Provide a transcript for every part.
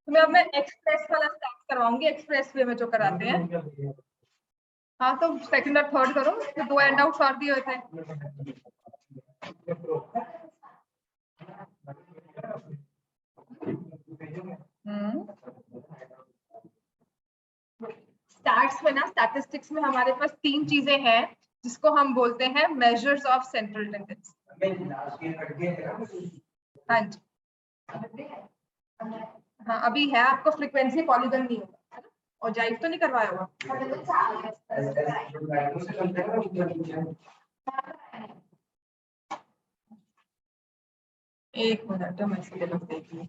तुम्हें अब मैं एक्सप्रेस वाला स्टार्ट करवाऊंगी, एक्सप्रेस वे में जो कराते हैं। हाँ तो सेकंड और थर्ड करो, तो 2 एंड आउट और दिए हुए थे। स्टैट्स में ना, स्टैटिस्टिक्स में हमारे पास 3 चीजें हैं जिसको हम बोलते हैं मेजर्स ऑफ सेंट्रल टेंडेंसी। हाँ जी, हाँ अभी है, आपको फ्रीक्वेंसी पॉलीगन नहीं होगा और जाइव तो नहीं करवाया हुआ। एक मिनट मैं इसके लिए देख लूं,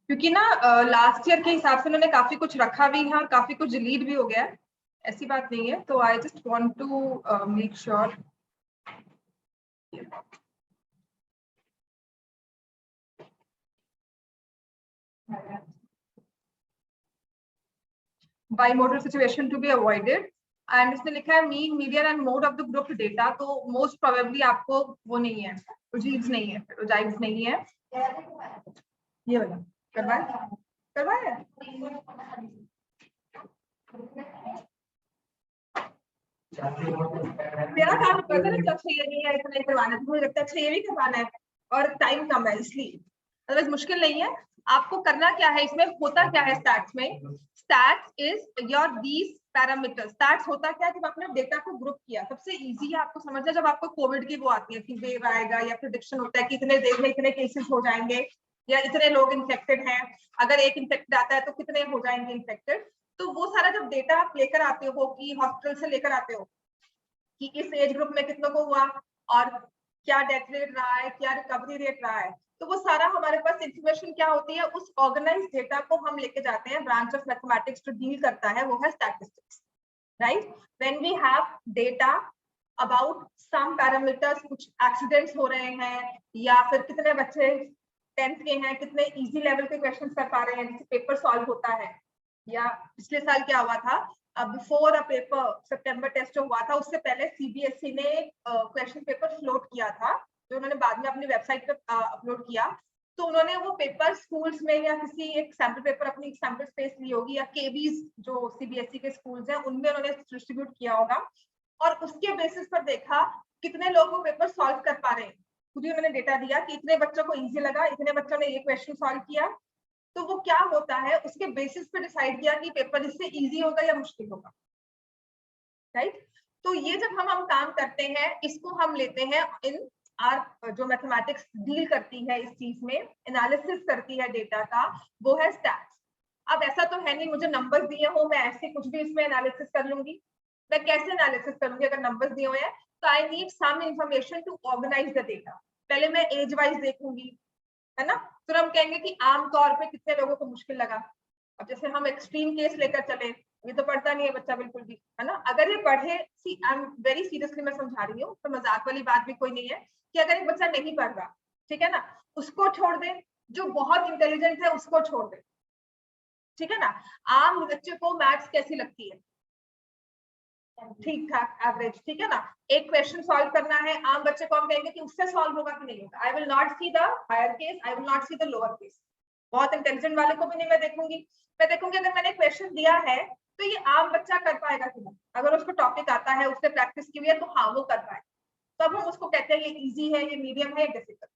क्योंकि ना लास्ट ईयर के हिसाब से उन्होंने काफी कुछ रखा भी है और काफी कुछ डिलीट भी हो गया है, ऐसी बात नहीं है। तो I just want to make sure. Bimodal situation to be avoided, and इसने लिखा है mean, median and mode of the group data. तो मोस्ट प्रोबेबली आपको वो नहीं है, ओजीव्स नहीं है, ओजाइव्स नहीं है। ये वाला करवाया करवाया मेरा काम पता है, जब चाहिए नहीं है इतना करवाना, तो मुझे लगता है चाहिए भी करवाना है और टाइम कम है इसलिए, अदरवाइज मुश्किल नहीं है। आपको करना क्या है, इसमें होता क्या है स्टैट्स में, stats is your these parameters. Stats होता क्या है, जब आपने डेटा को ग्रुप किया, सबसे इजी है आपको समझना, जब आपको कोविड की वो आती है कि वेव आएगा या प्रेडिक्शन होता है कि इतने देर में इतने केसेस हो जाएंगे या इतने लोग इन्फेक्टेड हैं, अगर एक इन्फेक्टेड आता है तो कितने हो जाएंगे इन्फेक्टेड। तो वो सारा जब डेटा आप लेकर आते हो, कि हॉस्पिटल से लेकर आते हो कि इस एज ग्रुप में कितनों को हुआ और क्या डेथ रेट रहा है, क्या रिकवरी रेट रहा है, तो वो सारा हमारे पास इंफॉर्मेशन क्या होती है, उस ऑर्गेनाइज डेटा को हम लेके जाते हैं ब्रांच ऑफ मैथमेटिक्स जो डील करता है, वो है statistics, right. When we have data about some parameters, कुछ एक्सीडेंट्स हो रहे हैं या फिर कितने बच्चे 10th के हैं, कितने इजी लेवल के क्वेश्चन कर पा रहे हैं, जैसे पेपर सॉल्व होता है, या पिछले साल क्या हुआ था, बिफोर अ पेपर सितंबर टेस्ट जो हुआ था, उससे पहले सीबीएसई ने क्वेश्चन पेपर फ्लोट किया था, जो उन्होंने बाद में अपनी वेबसाइट पर अपलोड किया। तो उन्होंने वो पेपर स्कूल्स में या किसी एक सैंपल पेपर अपनी सैंपल स्पेस ली होगी, या केवीज जो सीबीएसई के स्कूल्स हैं उनमें उन्होंने डिस्ट्रीब्यूट किया होगा, और उसके बेसिस पर देखा कितने लोग वो पेपर सॉल्व कर पा रहे हैं। खुद ही उन्होंने डेटा दिया कि इतने बच्चों को इजी लगा, इतने बच्चों ने ये क्वेश्चन सॉल्व किया। तो वो क्या होता है, उसके बेसिस पे डिसाइड किया कि पेपर इससे इजी होगा या मुश्किल होगा, राइट। तो ये जब हम काम करते हैं, इसको हम लेते हैं इन आर, जो मैथमेटिक्स डील करती है इस चीज में, एनालिसिस करती है डेटा का, वो है स्टैट्स। अब ऐसा तो है नहीं मुझे नंबर्स दिए हो मैं ऐसे कुछ भी इसमें एनालिसिस कर लूंगी, मैं कैसे एनालिसिस करूंगी अगर नंबर्स दिए हुए हैं। तो I need some information to organize the data. पहले मैं एज वाइज देखूंगी, है ना, फिर हम कहेंगे कि आमतौर पे कितने लोगों को मुश्किल लगा। अब जैसे हम एक्सट्रीम केस लेकर चले, ये तो पढ़ता नहीं है बच्चा बिल्कुल भी, है ना, अगर ये पढ़े, सी आई एम वेरी सीरियसली मैं समझा रही हूँ, तो मजाक वाली बात भी कोई नहीं है, कि अगर एक बच्चा नहीं पढ़ रहा, ठीक है ना, उसको छोड़ दे, जो बहुत इंटेलिजेंट है उसको छोड़ दे, ठीक है ना। आम बच्चे को मैथ्स कैसी लगती है, ठीक ठाक एवरेज, ठीक है ना। एक क्वेश्चन सॉल्व करना है, आम बच्चे को हम कहेंगे कि उससे सॉल्व होगा कि नहीं होगा, I will not see the higher case, I will not see the lower case. बहुत इंटेलिजेंट वाले को भी नहीं मैं देखूंगी, मैं देखूंगी अगर मैंने क्वेश्चन दिया है तो ये आम बच्चा कर पाएगा कि नहीं, अगर उसको टॉपिक आता है, उसने प्रैक्टिस की हुई है, तो हाँ वो कर पाए, तब हम उसको कहते हैं ये इजी है, ये मीडियम है, ये डिफिकल्ट,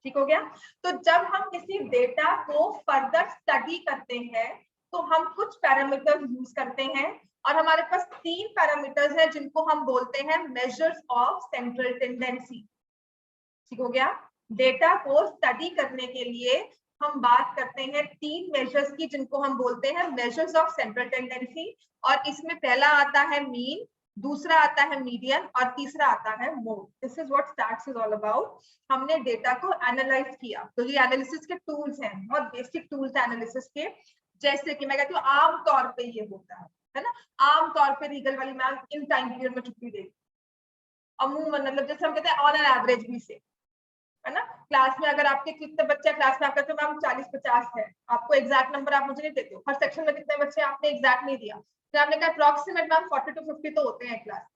ठीक हो गया। तो जब हम किसी डेटा को फर्दर स्टडी करते हैं, तो हम कुछ पैरामीटर्स यूज करते हैं, और हमारे पास 3 पैरामीटर्स हैं जिनको हम बोलते हैं मेजर्स ऑफ सेंट्रल टेंडेंसी, ठीक हो गया। डेटा को स्टडी करने के लिए हम बात करते हैं 3 मेजर्स की, जिनको हम बोलते हैं मेजर्स ऑफ सेंट्रल टेंडेंसी, और इसमें पहला आता है मीन, दूसरा आता है मीडियन, और तीसरा आता है mode. This is what stats is all about. हमने डेटा को एनालाइज किया, तो ये एनालिसिस के टूल्स हैं, बहुत बेसिक टूल्स हैं एनालिसिस के, जैसे कि मैं कहती हूँ आमतौर पे ये होता है ना, आमतौर पे रीगल वाली मैम इन टाइम पीरियड में छुट्टी देगी, अमूमन, मतलब जैसे हम कहते हैं ऑन एन एवरेज भी से, है ना। क्लास में अगर आपके कितने बच्चे क्लास में, आप कहते हो मैम 40-50 है, आपको एग्जैक्ट नंबर आप मुझे नहीं देते हो, हर सेक्शन में कितने बच्चे आपने एग्जैक्ट नहीं दिया, फिर आपने कहा अप्रोक्सीमेट मैम 40 to 50 तो होते हैं क्लास।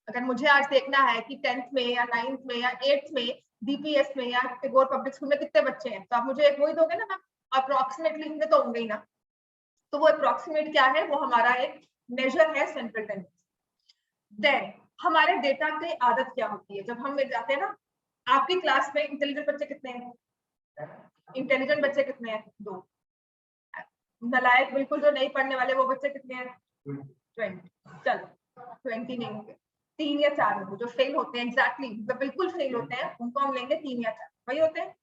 अगर मुझे आज देखना है कि 10th में या 9th में या 8th में डीपीएस में या टैगोर पब्लिक स्कूल में कितने बच्चे हैं, तो आप मुझे एक वही दोगे ना मैम, अप्रोक्सीमेटली इतने तो होंगे ही ना। तो वो अप्रोक्सीमेट क्या है, वो हमारा एक मेजर है सेंट्रल टेंडेंसी। देन हमारे डेटा की आदत क्या होती है, जब हम जाते हैं ना, आपकी क्लास में इंटेलिजेंट बच्चे कितने हैं, इंटेलिजेंट बच्चे कितने हैं, 2। नालायक बिल्कुल जो नहीं पढ़ने वाले वो बच्चे कितने हैं, 20। चलो 20 नहीं होंगे, 3 या 4 होंगे जो फेल होते हैं, एग्जैक्टली बिल्कुल फेल होते हैं उनको हम लेंगे 3 या 4, वही होते हैं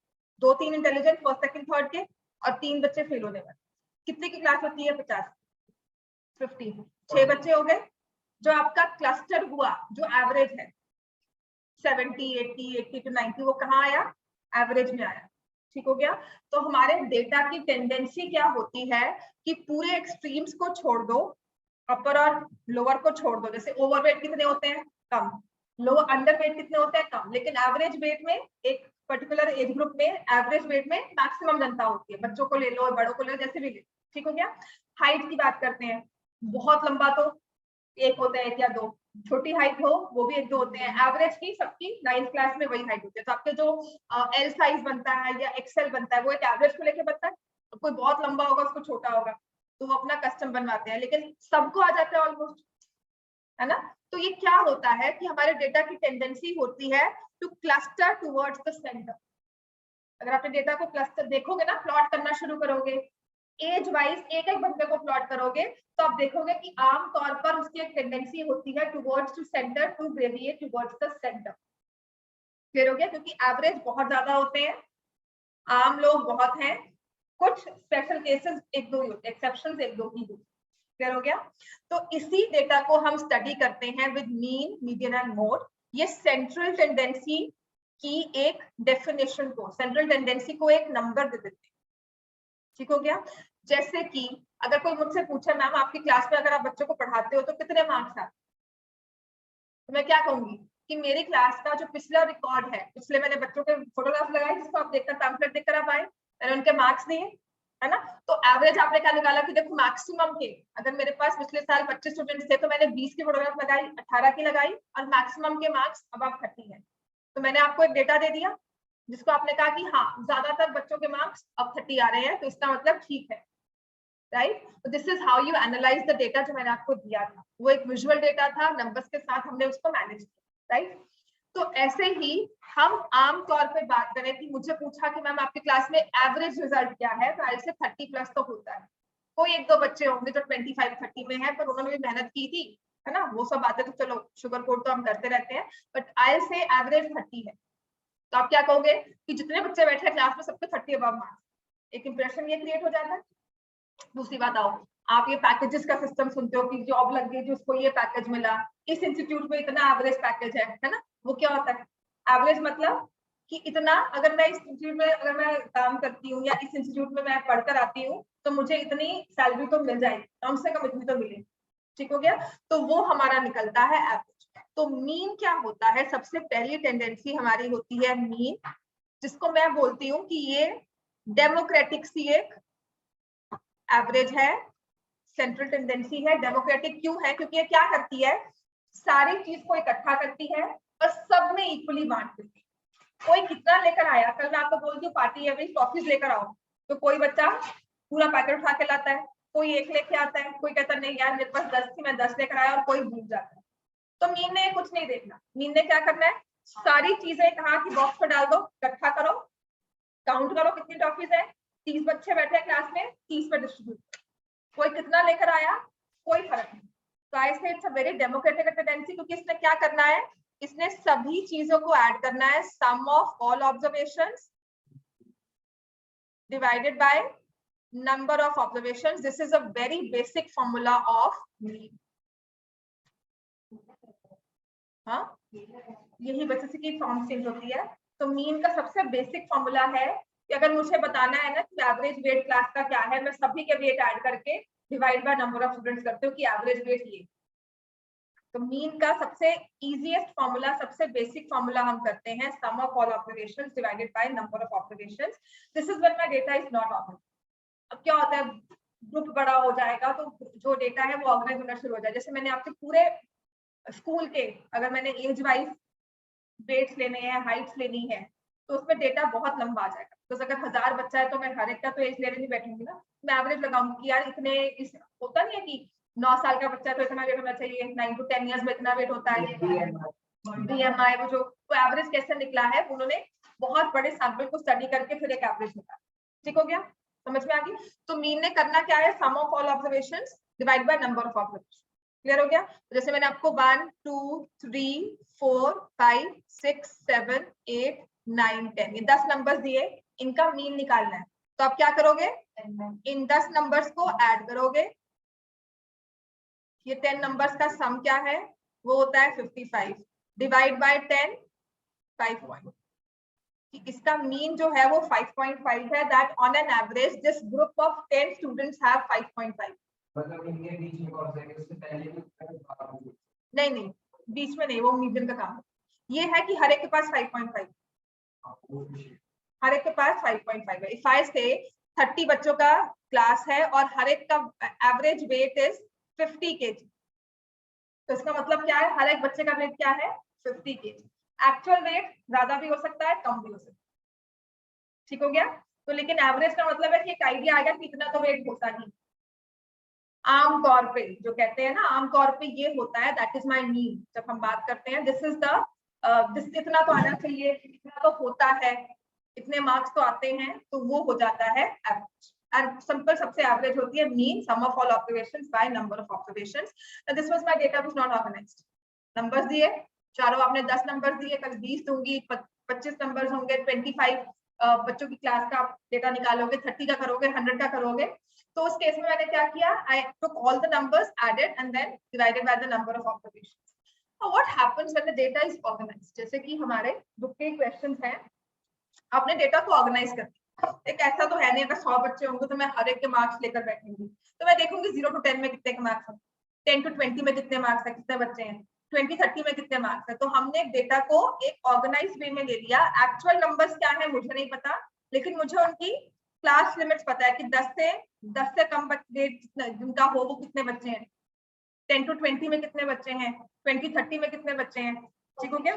2-3 इंटेलिजेंट फर्स्ट सेकंड थर्ड के और 3 बच्चे फेल होने वाले। कितने की क्लास होती है, 50, 50, 6 बच्चे हो गए। जो आपका क्लस्टर हुआ जो एवरेज है 70, 80, 80 to 90, वो कहाँ आया, एवरेज में आया। ठीक हो गया। तो हमारे डेटा की टेंडेंसी क्या होती है कि पूरे एक्सट्रीम्स को छोड़ दो, अपर और लोअर को छोड़ दो। जैसे ओवरवेट कितने होते हैं, कम, लोअर अंडरवेट कितने होते हैं, कम, लेकिन एवरेज वेट में एक पर्टिकुलर एज ग्रुप में एवरेज वेट में मैक्सिमम जनता होती है, बच्चों को ले लो बड़ों को ले लो जैसे भी ले। ठीक हो गया। हाइट की बात करते हैं, बहुत लंबा तो एक होता है, एक या 2, छोटी हाइट हो वो भी 1-2 होते हैं। एवरेज की सबकी 9th क्लास में वही हाइट होती है। तो आपके जो एल साइज बनता है या एक्सएल बनता है वो एक एवरेज को लेके बनता है। तो कोई बहुत लंबा होगा उसको छोटा होगा तो वो अपना कस्टम बनवाते हैं, लेकिन सबको आ जाता है ऑलमोस्ट, है ना। तो ये क्या होता है कि हमारे डेटा की टेंडेंसी होती है two cluster towards the centre. अगर आपने डेटा को क्लस्टर देखोगे ना, प्लॉट करना शुरू करोगे एज वाइज एक एक बंदे को प्लॉट करोगे तो आप देखोगे कि आम तौर पर उसकी एक टेंडेंसी होती है towards to centre, to gravitate towards the centre. Clear हो गया, क्योंकि एवरेज बहुत ज्यादा होते हैं, आम लोग बहुत हैं, कुछ स्पेशल केसेस 1-2 ही होते हैं, एक्सेप्शंस 1-2 ही होते हैं। क्लियर हो गया। तो इसी डेटा को हम स्टडी करते हैं with mean, median and mode. ये सेंट्रल टेंडेंसी की एक डेफिनेशन को, सेंट्रल टेंडेंसी को एक नंबर दे देते हैं। ठीक हो गया। जैसे कि अगर कोई मुझसे पूछे मैम आपकी क्लास में अगर आप बच्चों को पढ़ाते हो तो कितने मार्क्स आते, तो मैं क्या कहूंगी कि मेरी क्लास का जो पिछला रिकॉर्ड है, पिछले मैंने बच्चों के फोटोग्राफ लगाए जिसको आप देखकर पैम्फलेट देखकर आप आए, मैंने उनके मार्क्स दिए, है ना। तो एवरेज आपने क्या निकाला कि देखो मैक्सिमम के, अगर मेरे पास पिछले साल 25 स्टूडेंट्स थे तो मैंने 20 की फोटोग्राफ लगाई, 18 की लगाई और मैक्सिमम के मार्क्स अब आप 30 है। तो मैंने आपको एक डेटा दे दिया जिसको आपने कहा कि हाँ ज्यादातर बच्चों के मार्क्स अब 30 आ रहे हैं, तो इसका मतलब ठीक है, राइट। तो this is how you analyse the data जो मैंने आपको दिया था, वो एक विजुअल डेटा था, नंबर्स के साथ हमने उसको मैनेज किया, राइट। तो ऐसे ही हम आम तौर पे बात करें कि मुझे पूछा कि मैम आपकी क्लास में एवरेज रिजल्ट क्या है, तो ऐसे 30+ तो होता है। कोई 1-2 बच्चे होंगे जो 25-30 में है, पर उन्होंने भी मेहनत की थी, है ना, वो सब बातें तो चलो शुगर कोट तो हम करते रहते हैं, बट आई से एवरेज 30 है। तो आप क्या कहोगे कि जितने बच्चे बैठे हैं क्लास में सबके 30 अबव मार्क्स, एक इंप्रेशन ये क्रिएट हो जाता है। दूसरी बात आओ, आप ये पैकेजेस का सिस्टम सुनते हो कि जॉब लग गई जिसको ये पैकेज मिला, इस इंस्टीट्यूट में इतना एवरेज पैकेज है ना। वो क्या होता है एवरेज, मतलब कि इतना, अगर मैं इस इंस्टीट्यूट में अगर मैं काम करती हूँ या इस इंस्टीट्यूट में मैं पढ़कर आती हूँ तो मुझे इतनी सैलरी तो मिल जाएगी, कम से कम इतनी तो मिले। ठीक हो गया। तो वो हमारा निकलता है एवरेज। तो मीन क्या होता है, सबसे पहली टेंडेंसी हमारी होती है मीन, जिसको मैं बोलती हूँ कि ये डेमोक्रेटिक सी एक एवरेज है, सेंट्रल टेंडेंसी है। डेमोक्रेटिक क्यों है, क्योंकि ये क्या करती है, सारी चीज को इकट्ठा करती है और सब में इक्वली बांट देती है। कोई कितना लेकर आया, कल मैं आपको बोलती हूँ पार्टी है भाई टॉफीज लेकर आओ, तो कोई बच्चा पूरा पैकेट उठा के लाता है, कोई एक लेके आता है, कोई कहता नहीं यार मेरे पास 10 थी मैं 10 लेकर आया, और कोई भूल जाता है। तो मीन ने कुछ नहीं देखना, मीन ने क्या करना है, सारी चीजें कहा कि बॉक्स में डाल दो, इकट्ठा करो, काउंट करो कितनी टॉफीज है, 30 बच्चे बैठे क्लास में, 30 पर डिस्ट्रीब्यूट, कोई कितना लेकर आया कोई फर्क नहीं। तो आई से it's a very democratic tendency, क्योंकि इसने क्या करना है, इसने सभी चीजों को ऐड करना है, sum of all observations divided by number of observations. This is a very basic formula of mean. हाँ, यही बच्चे की फॉर्म चेंज होती है। तो मीन का सबसे बेसिक फॉर्मूला है कि अगर मुझे बताना है ना कि एवरेज वेट क्लास का क्या है, मैं सभी के वेट ऐड करके divide by number of students करते हूँ कि एवरेज वेट ये। तो मीन का सबसे इजीएस्ट फॉर्मूला, सबसे बेसिक फॉर्मूला हम करते हैं sum of all observations divided by number of observations. This is when my data is not organised. अब क्या होता है, ग्रुप बड़ा हो जाएगा तो जो डेटा है वो ऑर्गेनाइज होना शुरू हो जाए। जैसे मैंने आपके पूरे स्कूल के, अगर मैंने एज वाइज वेट्स लेने हैं, हाइट्स लेनी है, तो उसमें डेटा बहुत लंबा आ जाएगा। तो अगर 1000 बच्चा है तो मैं हर एक का तो एज लेने नहीं बैठूंगी ना, मैं एवरेज लगाऊंगी कि यार इतने, इस होता नहीं है कि 9 साल का बच्चा है तो इतना वेट होना चाहिए, 9 to 10 ईयर्स में इतना वेट होता है। BMI वो जो तो एवरेज कैसे निकला है, उन्होंने बहुत बड़े सैंपल को स्टडी करके फिर एक एवरेज निकाला। ठीक हो गया, समझ में आ गई। तो मीन ने करना क्या है, sum of all observations divide by number of observation. Clear हो गया। जैसे मैंने आपको 1 2 3 4 5 6 7 8 9 10 ये 10 नंबर्स दिए, इनका मीन निकालना है। तो आप क्या करोगे, इन 10 नंबर्स को ऐड करोगे। ये 10 नंबर्स का सम क्या है, वो होता है 55 डिवाइड बाय 10 5 इसका मीन जो है वो 5.5 है। That on an average this group of 10 students have 5.5। मतलब इनके बीच में कौन सा है, उससे पहले नहीं बीच में नहीं, वो मीडियन का काम है। ये है कि हर एक के पास 5.5, हर एक के पास 5.5 है। इफ आई से 30 बच्चों का क्लास है और हर एक का एवरेज वेट इज 50 kg, तो इसका मतलब क्या है, हर एक बच्चे का वेट क्या है 50 kg। एक्चुअल वेट ज्यादा भी हो सकता है, कम भी हो सकता है। ठीक हो गया। तो लेकिन एवरेज का मतलब है कि एक आइडिया आएगा कि इतना तो वेट होता नहीं। आमतौर पे जो कहते हैं ना, आमतौर पे ये होता है, दैट इज माय मीन। जब हम बात करते हैं दिस इज द इतना तो आना चाहिए, इतना तो होता है, इतने मार्क्स तो आते हैं, तो वो हो जाता है एवरेज। एंड सिंपल सबसे एवरेज होती है mean, sum of all observations by number of observations. This was my data was not organized. Numbers दिए चारों, आपने 10 नंबर दिए, कल 20 दूंगी, 25 नंबर होंगे, 25 बच्चों की क्लास का डेटा निकालोगे, 30 का करोगे, 100 का करोगे। तो उस केस में मैंने क्या किया, I took all the numbers, added and then divided by the number of observations. Now what happens when the data is organized? जैसे कि हमारे बुक के क्वेश्चंस हैं, आपने डेटा को ऑर्गेनाइज कर दिया। एक ऐसा तो है नहीं अगर 100 बच्चे होंगे तो मैं हर एक के मार्क्स लेकर बैठूंगी, तो मैं देखूंगी 0 to 10 में कितने के मार्क्स हैं, 10 to 20 में कितने मार्क्स है, कितने बच्चे हैं, 20-30 में कितने मार्क्स है। तो हमने डेटा को एक ऑर्गेनाइज वे में ले लिया। एक्चुअल नंबर्स क्या है मुझे नहीं पता, लेकिन मुझे उनकी क्लास लिमिट्स पता है कि 10 से कम बच्चे जिनका हो वो कितने बच्चे हैं, 10 to 20 में कितने बच्चे हैं, 20-30 में कितने बच्चे हैं। ठीक हो गया।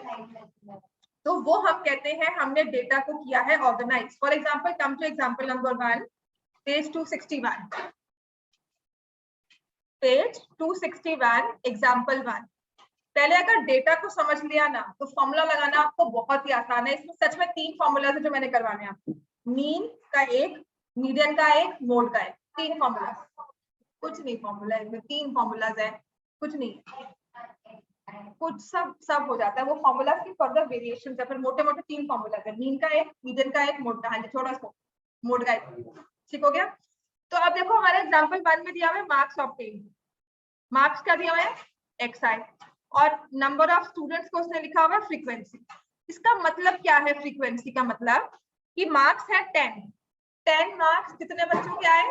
तो वो हम कहते हैं हमने डेटा को किया है organize. For example come to example number 1, page 261, page 261 example 1। पहले अगर डेटा को समझ लिया ना तो फॉर्मूला लगाना आपको बहुत ही आसान है। इसमें सच में 3 फॉर्मूला है जो मैंने करवाने हैं आपको, मीन का एक, मीडियन का एक, मोड का एक, 3 फॉर्मूला। कुछ नहीं फॉर्मूला है इसमें, 3 फॉर्मूलाज है, कुछ नहीं, कुछ सब हो जाता है। वो फॉर्मूला की फर्दर वेरिएशन है, फिर मोटे मोटे 3 फॉर्मूला है, मीन का एक, मीडियन का एक, मोड का। हाँ जी छोड़ा इसको, मोड का एक। ठीक हो गया। तो अब देखो हमारे एग्जांपल 1 में दिया हुआ है मार्क्स ऑब्टेन। मार्क्स का दिया हुआ है XI और नंबर ऑफ स्टूडेंट्स को उसने लिखा हुआ है फ्रीक्वेंसी। इसका मतलब क्या है, फ्रीक्वेंसी का मतलब कि मार्क्स है 10 मार्क्स कितने बच्चों के आए,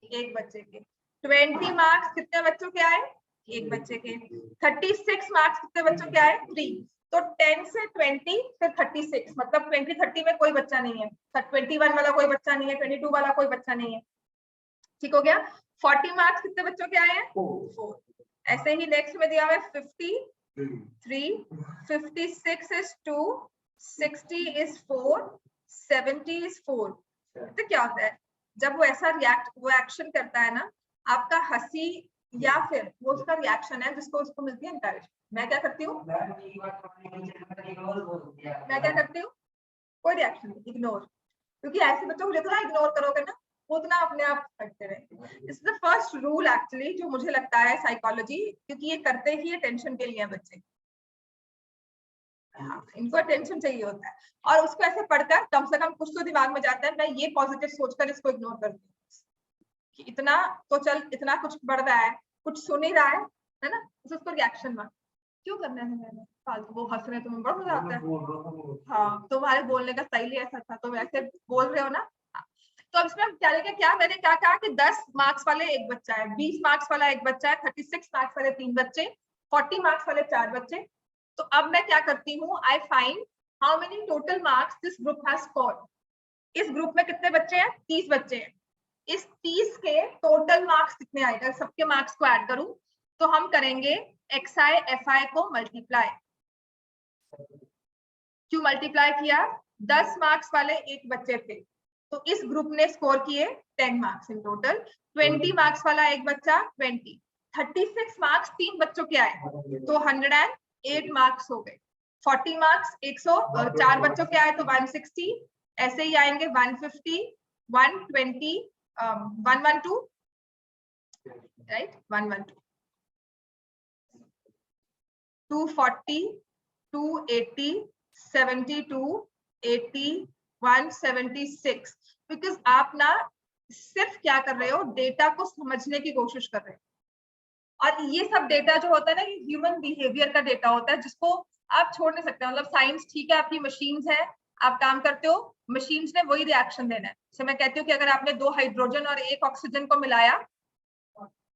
एक बच्चे के। 20 मार्क्स कितने बच्चों के आए, एक बच्चे के। 36 मार्क्स कितने बच्चों के आए, 3। तो 10 से 20 फिर 36, मतलब 20-30 में कोई बच्चा नहीं है, 21 वाला कोई बच्चा नहीं है, 22 वाला कोई बच्चा नहीं है। ठीक हो गया। 40 मार्क्स कितने बच्चों के आए हैं, 4। ऐसे ही नेक्स्ट में दिया हुआ है 53, 56 is 2, 60 is 4, 70 is 4। तो क्या होता है जब वो ऐसा वो एक्शन करता है ना, आपका हंसी या फिर वो उसका रिएक्शन है जिसको उसको मिलती है इंकरेज। मैं क्या करती हूँ, कोई रिएक्शन नहीं, इग्नोर। क्योंकि ऐसे बच्चों को जितना इग्नोर करोगे ना उतना अपने आप हटते रहेंगे। It's the first rule actually जो मुझे लगता है साइकोलॉजी, क्योंकि ये करते ही अटेंशन के लिए बच्चे। हाँ, इनको अटेंशन चाहिए होता है और उसको ऐसे पढ़कर कम से कम कुछ तो दिमाग में जाता है, मैं ये पॉजिटिव सोचकर इसको इग्नोर करती हूँ कि इतना तो चल, इतना कुछ बढ़ रहा है, कुछ सुन ही रहा है ना, उसको रिएक्शन में क्यों करना है मैंने फालतू, वो हंस रहे तुम्हें बड़ा मजा आता है। हाँ तुम्हारे बोलने का स्टाइल ही ऐसा था, तो वैसे बोल रहे हो ना। तो अब इसमें क्या लेके क्या मैंने क्या कहा कि 10 मार्क्स वाले एक बच्चा है, 20 मार्क्स वाला एक बच्चा है, 36 मार्क्स वाले 3 बच्चे, 40 मार्क्स वाले 4 बच्चे। तो अब मैं क्या करती हूँ, I find how many total marks this group has scored. इस ग्रुप में कितने बच्चे हैं, 30 बच्चे हैं। इस 30 के टोटल मार्क्स कितने आएगा, सबके मार्क्स को ऐड करूं तो हम करेंगे XI FI को मल्टीप्लाई। क्यों मल्टीप्लाई किया, 10 मार्क्स वाले एक बच्चे थे, तो इस ग्रुप ने स्कोर किए 10 मार्क्स इन टोटल। 20 मार्क्स वाला एक बच्चा 20, 36 मार्क्स 3 बच्चों के आए, तो 108 मार्क्स हो गए। 40 मार्क्स 104 बच्चों के आए तो 160, ऐसे ही आएंगे 150, 120, 112, राइट, 112, 240, 280, 72, 80, 176। बिकॉज आप ना सिर्फ क्या कर रहे हो, डेटा को समझने की कोशिश कर रहे हो, और ये सब डेटा जो होता है ना, ये ह्यूमन बिहेवियर का डेटा होता है, जिसको आप छोड़ नहीं सकते। मतलब साइंस ठीक है, आपकी मशीन्स है, आप काम करते हो, मशीन्स ने वही रिएक्शन देना है। तो मैं कहती हूँ कि अगर आपने 2 हाइड्रोजन और 1 ऑक्सीजन को मिलाया,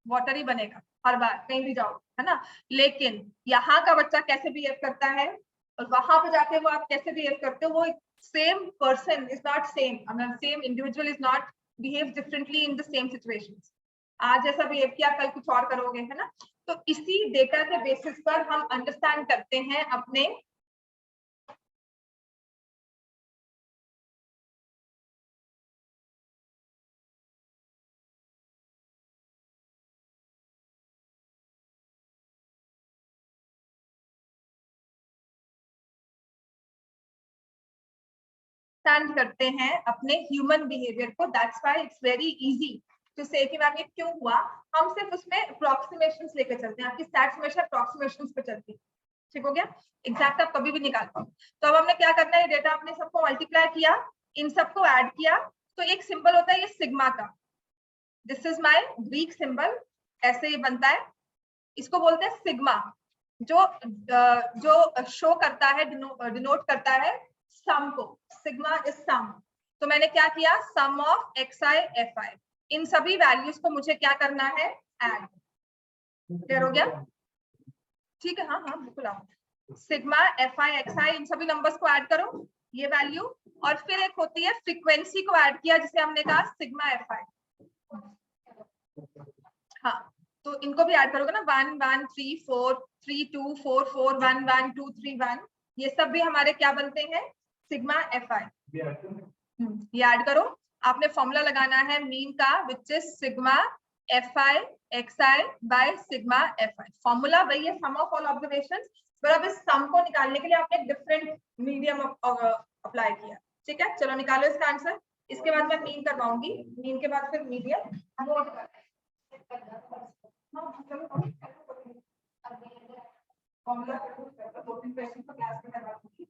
वाटर ही बनेगा हर बार, कहीं भी जाओ, है ना। लेकिन यहाँ का बच्चा कैसे बिहेव करता है और वहां पे जाके वो आप कैसे बिहेव करते हो, वो same person is not same, same individual is not behave differently in the same situations. आज ऐसा बिहेव किया, कल कुछ और करोगे, है ना। तो इसी डेटा के बेसिस पर हम अंडरस्टैंड करते हैं अपने अंडरस्टैंड करते हैं अपने ह्यूमन बिहेवियर को। That's why it's very easy to say कि मैम ये क्यों हुआ। हम सिर्फ उसमें अप्रोक्सीमेशंस लेकर चलते हैं, आपकी स्टैट्स हमेशा अप्रोक्सीमेशंस पे चलती है, ठीक हो गया। एग्जैक्ट आप कभी भी निकाल पाओ। तो अब हमने क्या करना है, डेटा आपने सबको मल्टीप्लाई किया, इन सबको ऐड किया, तो एक सिंबल होता है ये सिग्मा का, this is my Greek symbol, ऐसे ये बनता है, इसको बोलते हैं सिग्मा, जो जो शो करता है, डिनोट करता है सम को। Sigma is sum. तो मैंने क्या किया, sum of X I F I, इन सभी वैल्यूज को मुझे क्या करना है, ऐड। क्लियर हो गया, ठीक है, हाँ हाँ बिल्कुल आओ। सिग्मा एफ आई एक्स आई, इन सभी नंबर्स को ऐड करो, ये वैल्यू, और फिर एक होती है फ्रीक्वेंसी को ऐड किया, जिसे हमने कहा सिग्मा एफ आई। हाँ, तो इनको भी ऐड करोगे ना, 1 1 3 4 3 2 4 4 1 1 2 3 1, ये सब भी हमारे क्या बनते हैं, सिग्मा एफ आई। ये ऐड करो, आपने फॉर्मूला लगाना है मीन का, which is sigma F I X I by sigma F I. Formula वही है, सम ऑफ ऑल ऑब्जर्वेशंस, पर अब इस सम को निकालने के लिए आपने एक डिफरेंट मीडियम अप्लाई किया। ठीक है, चलो निकालो इसका आंसर। इसके बाद मैं मीन करवाऊंगी, मीन के बाद फिर मीडियम। फॉर्मूला 2-3 क्वेश्चन तो क्लास में करवा दूंगी।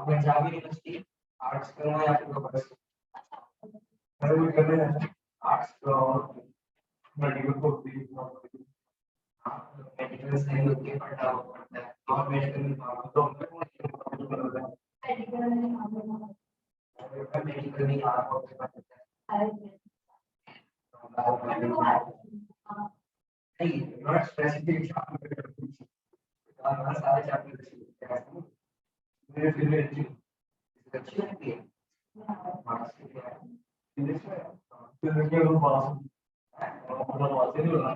पंजाबी यूनिवर्सिटी आर्ट्स करना है आपको, बस आर्ट्स मेडिकल को मेडिकल से होके पढ़ना पड़ता है, और मेडिकल तो मेडिकल में आपको नहीं, नॉट स्पेसिफिक सारे चैप्टर मेरे फिर अच्छी लगती है मार्क्स के लिए फिर के रूम पास मतलब वासे नहीं होना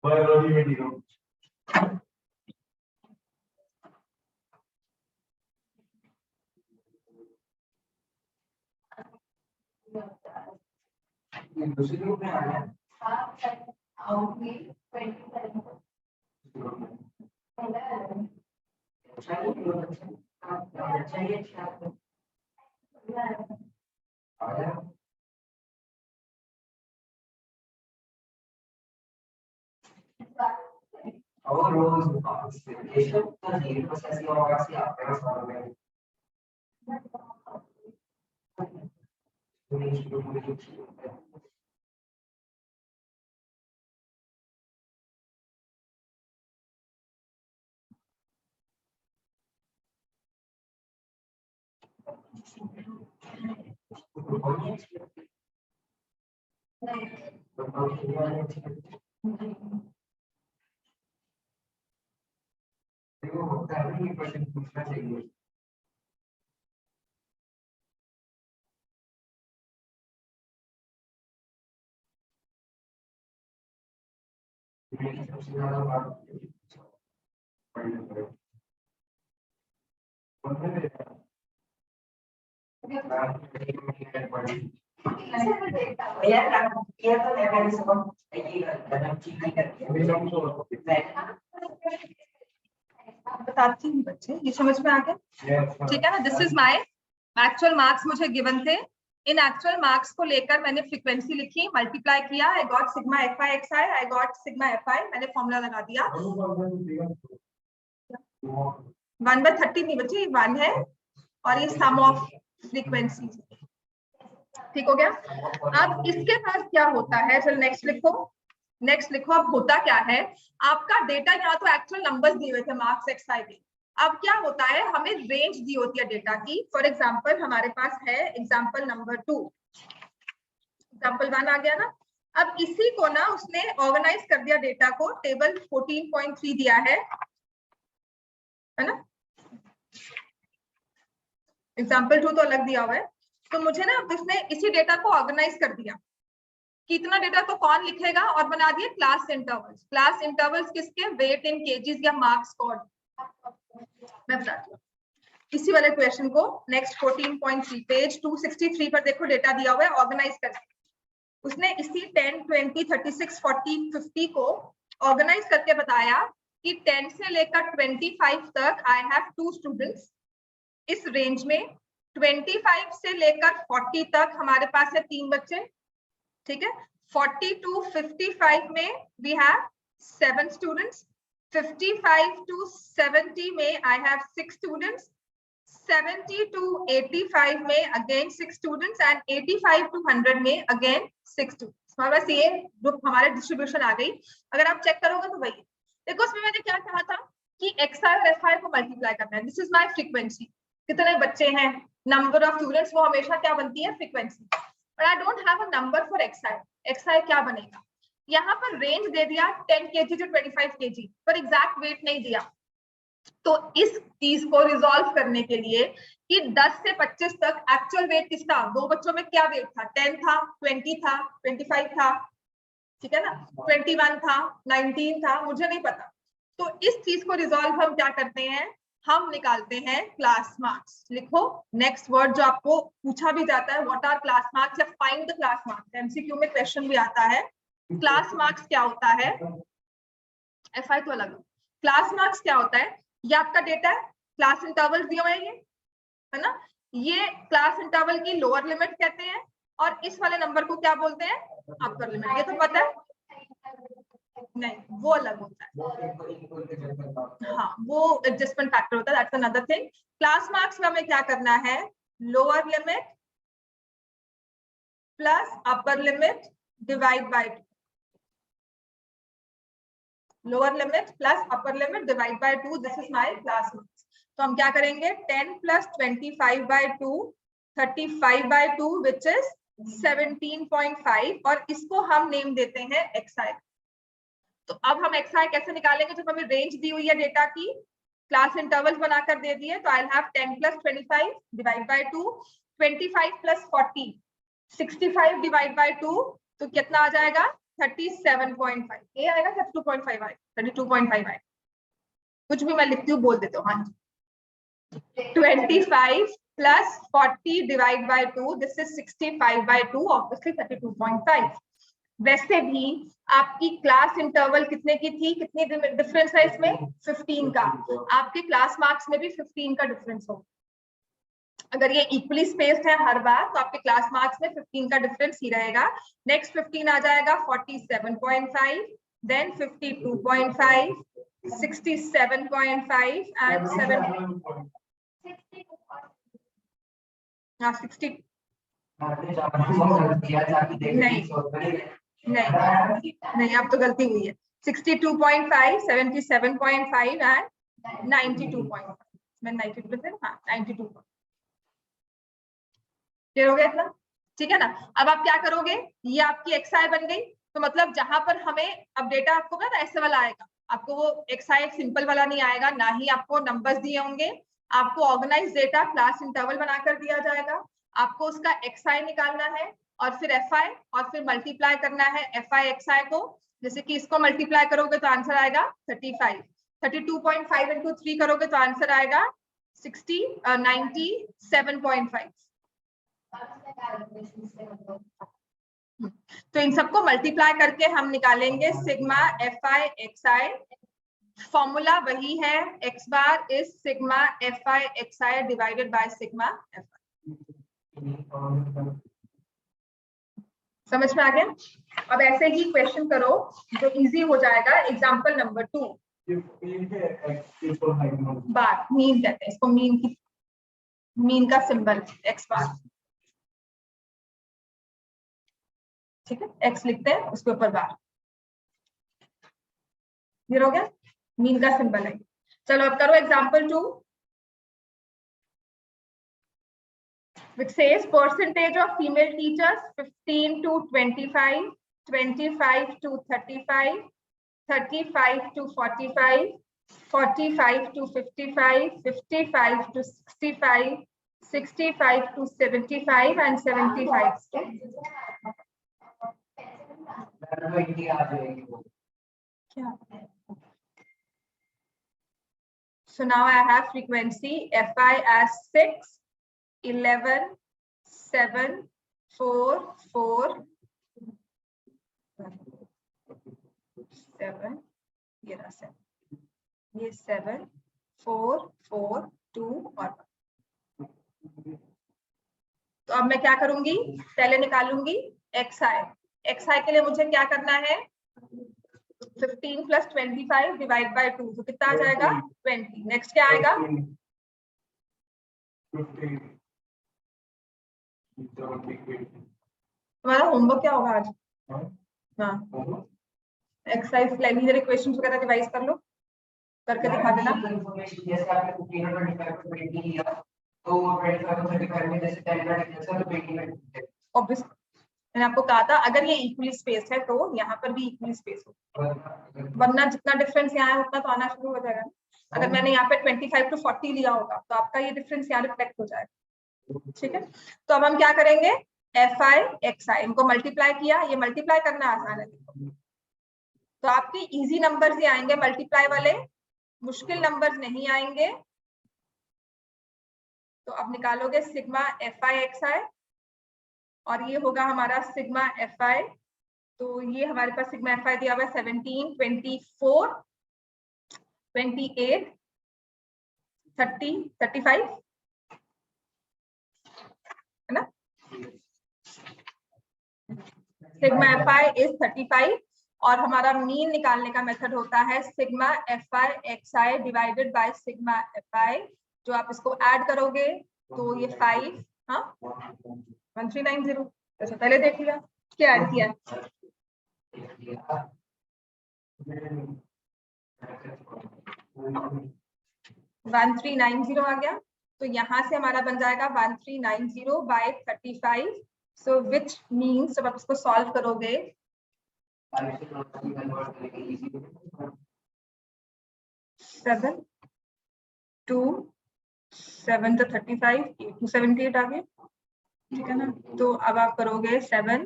बायोलॉजी में दिखो दूसरी ग्रुप में आ गया आउट में 27 चाहिए Our role is participation. The need process you are asking after solving. पूछना चाहिए सबसे ज्यादा बात बताती हूँ बच्चे, ये समझ में आ गया? ठीक है ना? This is my actual marks मुझे गिवन थे। इन एक्चुअल मार्क्स को लेकर मैंने फ्रीक्वेंसी लिखी, मल्टीप्लाई किया, I got sigma F I X I, I got sigma F I, मैंने फॉर्मूला लगा दिया। 1/30 नहीं बच्चे, 1 है और ये सम ऑफ फ्रीक्वेंसी। ठीक हो गया? अब इसके बाद क्या होता है, चलो नेक्स्ट लिखो। नेक्स्ट लिखो, अब होता क्या है, आपका डेटा यहाँ तो एक्चुअल नंबर्स दिए हुए थे मार्क्स एक्स आई के। अब क्या होता है, हमें रेंज दी होती है डेटा की। फॉर एग्जांपल हमारे पास है एग्जांपल नंबर 2, एग्जांपल 1 आ गया ना। अब इसी को ना उसने ऑर्गेनाइज कर दिया डेटा को, टेबल 14.3 दिया है ना। एग्जांपल 2 तो अलग दिया हुआ है, तो मुझे ना उसने इसी डेटा को ऑर्गेनाइज कर दिया। कितना डेटा तो कौन लिखेगा, और बना दिए क्लास इंटरवल्स। क्लास इंटरवल्स किसके, वेट इन केजीज या मार्क्स स्कोर। मैं बताती हूँ इसी वाले क्वेश्चन को। नेक्स्ट 14.3 पेज 263 पर देखो, डेटा दिया हुआ है ऑर्गेनाइज करके। उसने इसी 10, 20, 36, 40, 50 को ऑर्गेनाइज करके बताया कि 10 से लेकर 25 तक आई हैव 2 स्टूडेंट्स। इस रेंज में 25 से लेकर 40 तक हमारे पास है 3 बच्चे। ठीक है, 40 to 55 में वी हैव 7 स्टूडेंट्स। 55 to 70 में आई हैव 6 स्टूडेंट्स। 70 to 85 में अगेन 6 स्टूडेंट्स एंड 85 to 100 में अगेन 6 स्टूडेंट्स। हमारे पास ये ग्रुप हमारे डिस्ट्रीब्यूशन आ गई। अगर आप चेक करोगे तो वही देखो, उसमें मैंने क्या कहा था कि एक्स आई और एफ आई को मल्टीप्लाई करना है। दिस इज माय फ्रीक्वेंसी, कितने बच्चे हैं, नंबर ऑफ स्टूडेंट्स, वो हमेशा क्या बनती है, frequency. But I don't have a number for X I. X I क्या बनेगा, यहाँ पर रेंज दे दिया 10 kg to 25 kg, पर एग्जैक्ट वेट नहीं दिया। तो इस चीज को रिजॉल्व करने के लिए कि 10 से 25 तक एक्चुअल वेट किसका, 2 बच्चों में क्या वेट था, 10 था, 20 था, 25 था, ठीक है ना, 21 था, 19 था, मुझे नहीं पता। तो इस चीज को रिजॉल्व हम क्या करते हैं, हम निकालते हैं क्लास मार्क्स। लिखो नेक्स्ट वर्ड जो आपको पूछा भी जाता है, व्हाट आर क्लास मार्क्स या find the class marks. MCQ में क्वेश्चन भी आता है, क्लास मार्क्स क्या होता है, एफआई तो अलग। क्लास मार्क्स क्या होता है, ये आपका डेटा है, क्लास इंटरवल दिए हुए हैं, ये है ना, ये क्लास इंटरवल की लोअर लिमिट कहते हैं, और इस वाले नंबर को क्या बोलते हैं, अपर लिमिट। ये तो पता है, नहीं वो अलग होता है, हाँ वो एडजस्टमेंट फैक्टर होता है, that's another thing. Class marks में हमें क्या करना है, lower limit plus upper limit divide by 2, lower limit plus upper limit divide by 2, this is my class marks. तो हम क्या करेंगे, 10 plus 25 by 2, 35 by 2 which is 17.5, और इसको हम नेम देते हैं एक्स आई। तो अब हम एक्स आई कैसे निकालेंगे, जब हमें रेंज दी हुई है डेटा की, क्लास इंटरवल्स बनाकर दे दिए, तो I have 10 plus 25 divide by 2, 25 plus 40 65 divide by 2, तो कितना आ जाएगा 37.5, ये आएगा 32.5 आएगा, 32.5 आएगा, कुछ भी मैं लिखती हूँ बोल देते हो। हाँ जी, 25 plus 40 divide by 2, this is 65 by 2, obviously 32.5। वैसे भी आपकी क्लास इंटरवल कितने की थी, कितनी डिफरेंस है इसमें, 15 का। आपके क्लास मार्क्स में भी 15 का डिफरेंस होगा। अगर ये इक्वली स्पेस्ड है हर बार, तो आपके क्लास मार्क्स में 15 का डिफरेंस ही रहेगा। नेक्स्ट 15 आ जाएगा 47.5, देन 52.5, 67.5 and 7 60 नहीं अब तो गलती हुई है 62.5 77.5 एंड 92.5 मैं 92 हाँ 92 क्लियर हो गया इतना ठीक है ना। अब आप क्या करोगे ये आपकी एक्सआई बन गई तो मतलब जहां पर हमें अब डेटा आपको ना ऐसे वाला आएगा आपको वो एक्सआई सिंपल वाला नहीं आएगा ना ही आपको नंबर्स दिए होंगे आपको ऑर्गेनाइज डेटा क्लास इंटरवल बनाकर दिया जाएगा आपको उसका एक्सआई निकालना है और फिर एफआई और फिर मल्टीप्लाई करना है एफआई एक्सआई को जैसे कि इसको मल्टीप्लाई करोगे तो आंसर आएगा 35 32.5 इंटू 3 करोगे तो आंसर आएगा 97.5 तो इन सबको मल्टीप्लाई करके हम निकालेंगे sigma F I X I formula वही है x bar is sigma F I X I divided by sigma F I समझ में आ गया। अब ऐसे ही क्वेश्चन करो जो इजी हो जाएगा एग्जांपल नंबर 2 बार मीन कहते हैं इसको मीन का सिंबल एक्स बार ठीक है एक्स लिखते हैं उसके ऊपर बार क्लियर हो गया मीन का सिंबल है। चलो अब करो example 2 which says percentage of female teachers 15 to 25 25 to 35 35 to 45 45 to 55 55 to 65 65 to 75 and 75 to so now I have frequency fi as 6 11 7 4 4 7 ये 7 4 4 2 और तो अब मैं क्या करूंगी पहले निकालूंगी xi के लिए मुझे क्या करना है 15 plus 25 डिवाइड बाय 2 तो कितना आ जाएगा 20 नेक्स्ट क्या आएगा तुम्हारा होमवर्क क्या होगा आज हाँ एक्सरसाइज लाइनियर इक्वेशंस वगैरह रिवाइज कर लो करके दिखा देना जैसे आपने 15 और 25 को 20 लिया तो 25 और 35 में जैसे 10 का डिफरेंस है तो 20 में ऑब्वियसली मैंने आपको कहा था अगर ये इक्वली स्पेस है तो यहाँ पर भी इक्वली स्पेस हो वरना जितना डिफरेंस यहाँ है उतना तो आना शुरू हो जाएगा अगर मैंने यहाँ पे 25 to 40 लिया होगा तो आपका ये डिफरेंस यहाँ रिफ्लेक्ट हो जाएगा ठीक है। तो अब हम क्या करेंगे एफ आई एक्स आई इनको मल्टीप्लाई किया ये मल्टीप्लाई करना आसान है तो आपके इजी नंबर्स ही आएंगे मल्टीप्लाई वाले मुश्किल नंबर्स नहीं आएंगे। तो अब निकालोगे सिग्मा एफ आई एक्स आई और ये होगा हमारा सिग्मा एफ आई तो ये हमारे पास सिग्मा एफ आई दिया हुआ है 17 24 28 30 35 है ना सिग्मा एफ आई इज 35 और हमारा मीन निकालने का मेथड होता है sigma F I X I divided by sigma F I जो आप इसको ऐड करोगे तो ये 5 हाँ 1390 अच्छा पहले देख लिया क्या ऐड किया 1390 आ गया तो यहाँ से हमारा बन जाएगा 1390 बाय 35 सो विच मीन्स जब आप इसको सॉल्व करोगे 7 2 7 to 35 8 to 78 आ गए ठीक है ना। तो अब आप करोगे 7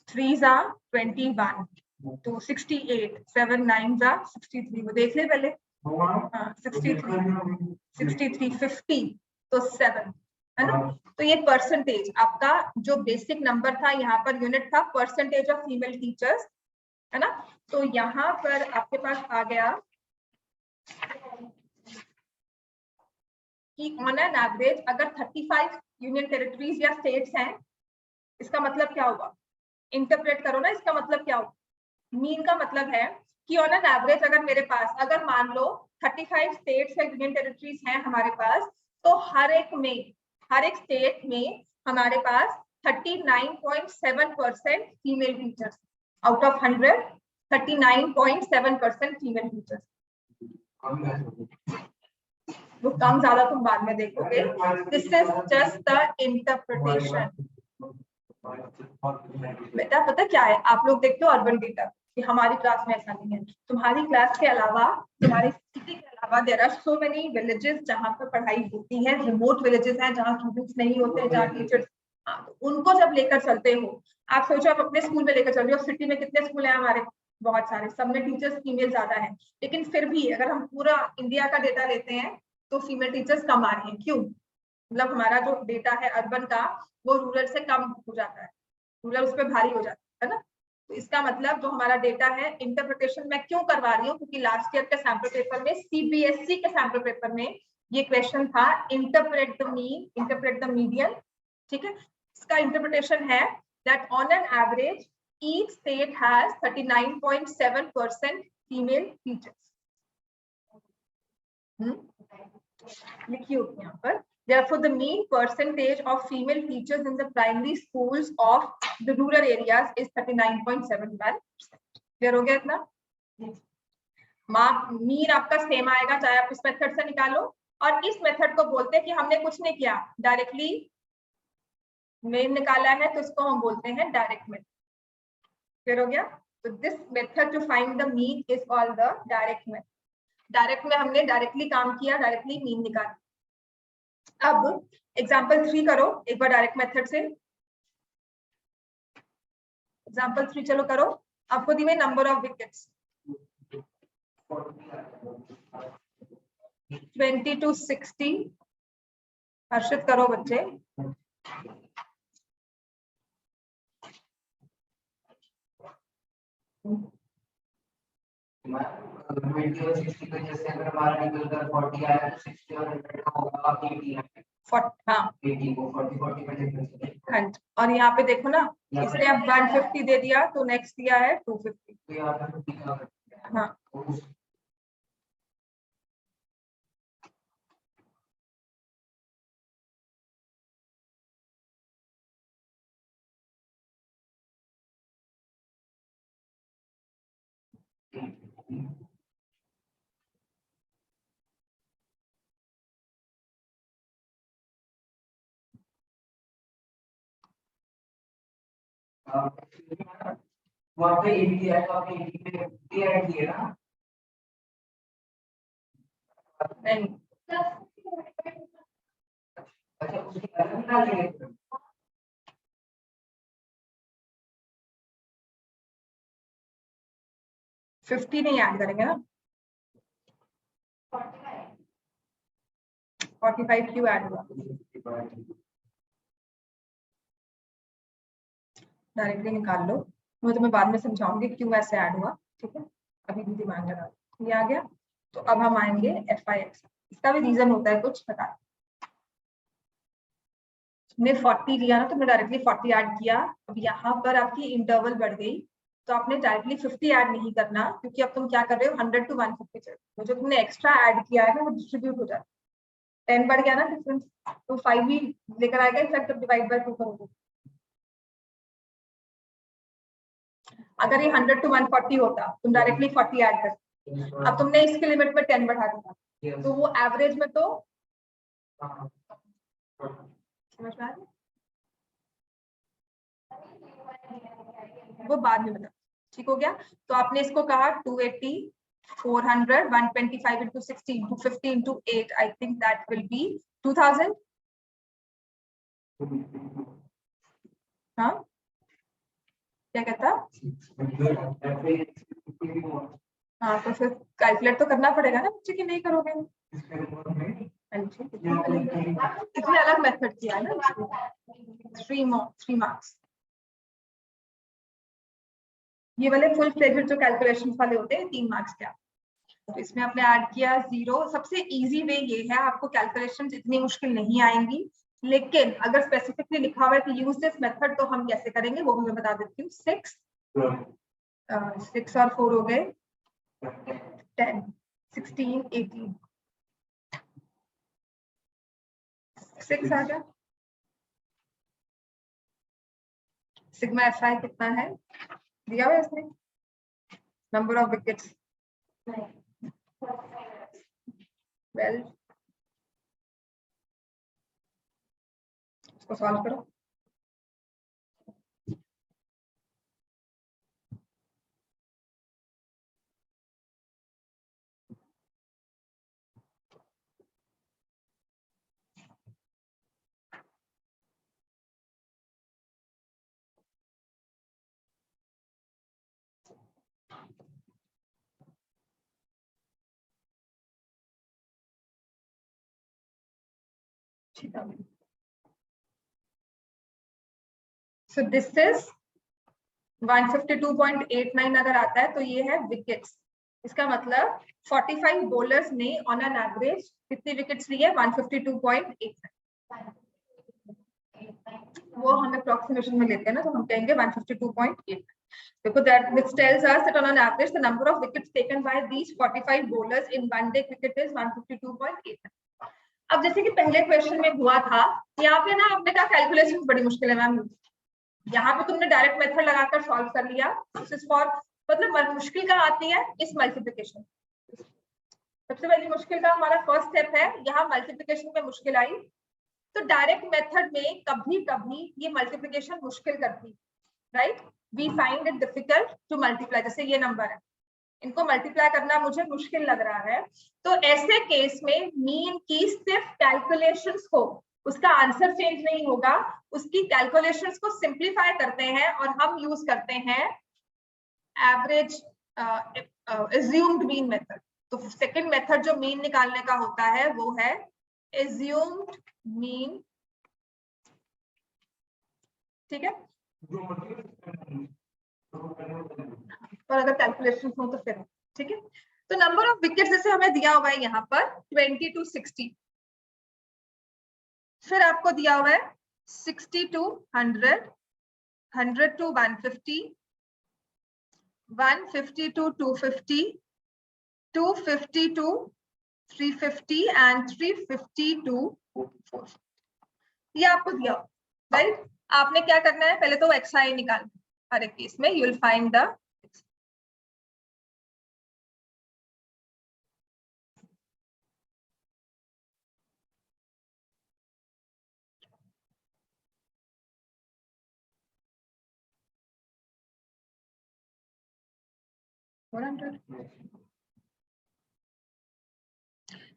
3s are 21 तो 68 7 9s are 63 वो देख ले पहले हाँ 63 50 तो 7 है ना। तो ये परसेंटेज आपका जो बेसिक नंबर था यहाँ पर यूनिट था परसेंटेज ऑफ फीमेल टीचर्स है ना। तो यहाँ पर आपके पास आ गया कि ऑन एन एवरेज अगर 35 यूनियन टेरिटरीज या स्टेट्स हैं इसका मतलब क्या होगा इंटरप्रेट करो ना इसका मतलब क्या होगा मीन का मतलब है कि ऑन एन एवरेज अगर मेरे पास, अगर मान लो 35 स्टेट्स या यूनियन टेरिटरीज हैं हमारे पास, तो हर एक स्टेट में हमारे पास 39.7% female teachers, out of 100 39.7% female teachers. वो कम ज्यादा तुम बाद में देखोगे, this is just the interpretation. बेटा पता क्या है, आप लोग देखते हो अर्बन डेटा कि हमारी क्लास में ऐसा नहीं है, तुम्हारी क्लास के अलावा, तुम्हारी सिटी के अलावा there are so many villages जहाँ पर पढ़ाई होती है, रिमोट विलेजेस हैं जहाँ स्टूडेंट्स नहीं होते, जहाँ टीचर्स, उनको जब लेकर चलते हो, आप सोचो आप अपने स्कूल में लेकर चल रहे हो, सिटी में कितने स्कूल हैं हमारे, बहुत सारे, सब में टीचर्स फीमेल ज्यादा है, लेकिन फिर भी अगर हम पूरा इंडिया का डेटा लेते हैं तो फीमेल टीचर्स कम आ रही है। क्यों? मतलब हमारा जो डेटा है अर्बन का वो रूरल से कम हो जाता है, रूरल उस पर भारी हो जाता है ना। तो इसका मतलब जो हमारा डेटा है, इंटरप्रिटेशन मैं क्यों करवा रही हूँ, क्योंकि लास्ट ईयर के सैंपल पेपर में, सीबीएसई के सैंपल पेपर में ये क्वेश्चन था, interpret the mean, interpret the median. ठीक है, इसका इंटरप्रिटेशन है that on an average each state has 39.7% female teachers. लिखिए यहाँ पर, therefore the mean percentage of female teachers in the primary schools of the rural areas is 39.71%. Clear हो गया इतना? मीन आपका सेम आएगा चाहे आप इस मेथड से निकालो, और इस मेथड को बोलते हैं कि हमने कुछ नहीं किया, डायरेक्टली मीन निकाला है, तो इसको हम बोलते हैं डायरेक्ट मेथड। क्लियर हो गया? तो this method to find the mean is called the direct method. Direct में हमने डायरेक्टली काम किया, डायरेक्टली मीन निकाला। अब एग्जांपल 3 करो एक बार डायरेक्ट मेथड से, एग्जांपल 3 चलो करो। आपको दी हुई नंबर ऑफ विकेट्स 20 to 60। हर्षित करो बच्चे। और यहाँ पे देखो ना, इसने अब 150 दे दिया तो नेक्स्ट दिया है 250। हाँ वहाँ पे 80 है, तो आपने 80 पे 50 ऐड किए ना? नहीं, अच्छा उसकी अलग ना लेंगे। 50 नहीं ऐड करेंगे ना, 45 क्यों ऐड हुआ? डायरेक्टली निकाल लो, मैं तुम्हें बाद में समझाऊंगी क्यों ऐसे ऐड हुआ। ठीक है, अभी भी दिमाग लगा। ये आ गया, तो अब हम आएंगे FIX। इसका भी रीजन होता है कुछ, बता। तुमने 40 लिया ना, तुमने डायरेक्टली 40 ऐड किया, अब यहाँ पर आपकी इंटरवल बढ़ गई, तो आपने डायरेक्टली 50 ऐड नहीं करना, क्योंकि अब तुम क्या कर रहे हो, 100 to 150 चल, तो जो तुमने एक्स्ट्रा ऐड किया है ना वो डिस्ट्रीब्यूट हो जाता है। 10 बढ़ गया ना डिफरेंस, तो 5 भी लेकर आएगा, इनफैक्ट डिवाइड बाय 2 करोगे। अगर ये 100 to 140 होता, तुम डायरेक्टली 40 ऐड करते, अब तुमने इसके लिमिट में 10 बढ़ा दिया, तो वो एवरेज में तो समझ में आ रहा है? वो बाद में बता। ठीक हो गया, तो आपने इसको कहा 280, 400, 125 into 60 into 50 into 8, I think that will be 2000। हाँ क्या कहता? हाँ तो फिर कैलकुलेट तो करना पड़ेगा ना बच्चे, कि नहीं करोगे? इसमें अलग मेथड किया है ना, 3 मार्क्स। ये वाले फुल फ्लेजेड जो कैलकुलेशन वाले होते हैं 3 मार्क्स के। तो इसमें आपने ऐड किया 0। सबसे इजी वे ये है, आपको कैलकुलेशन इतनी मुश्किल नहीं आएंगी, लेकिन अगर स्पेसिफिकली लिखा हुआ है कि यूज दिस मेथड, तो हम कैसे करेंगे वो भी मैं बता देती हूँ। 6 और 4 हो गए, 10, 16, 18, 6 आ गया। सिग्मा एफ आई कितना है दिया हुआ इसमें, नंबर ऑफ विकेट्स 12, इसको सॉल्व करो। So this is 152.89 अगर आता है तो ये है विकेट्स। इसका मतलब 45 बॉलर्स ने ऑन एन एवरेज कितनी विकेट्स ली है, 152.89। वो हम अप्रोक्सीमेशन में लेते हैं ना, तो हम कहेंगे 152.89 because that which tells us that on an average the number of wickets taken by these 45 bowlers in one day cricket is 152.89। अब जैसे कि पहले क्वेश्चन में हुआ था, यहाँ पे ना आपने कहा कैलकुलेशन बड़ी मुश्किल है मैम, यहाँ पे तुमने डायरेक्ट मेथड लगाकर सॉल्व कर लिया। दिस इज फॉर, मतलब मुश्किल कहाँ आती है, इस मल्टीप्लिकेशन। सबसे पहली मुश्किल का हमारा फर्स्ट स्टेप है, यहाँ मल्टीप्लिकेशन में मुश्किल आई तो डायरेक्ट मेथड में कभी कभी ये मल्टीप्लिकेशन मुश्किल करती, right. We find it difficult to multiply. जैसे ये नंबर है, इनको मल्टीप्लाई करना मुझे मुश्किल लग रहा है, तो ऐसे केस में मीन की सिर्फ कैलकुलेशंस को, उसका आंसर चेंज नहीं होगा, उसकी कैलकुलेशंस को सिंप्लीफाई करते हैं और हम यूज करते हैं एवरेज एज्यूम्ड मीन मेथड। तो सेकंड मेथड जो मीन निकालने का होता है वो है एज्यूम्ड मीन, ठीक है। और अगर कैलकुलेशन हो तो फिर ठीक है। तो नंबर ऑफ विकेट्स जैसे हमें दिया हुआ है यहाँ पर 20 to 60, फिर आपको दिया हुआ है 60 to 100, 100 to 150, 150 to 250, 250 to 350 and 350 to 450। ये आपको दिया, राइट। आपने क्या करना है, पहले तो एक्सआई निकालना हर एक केस में। यू विल फाइंड द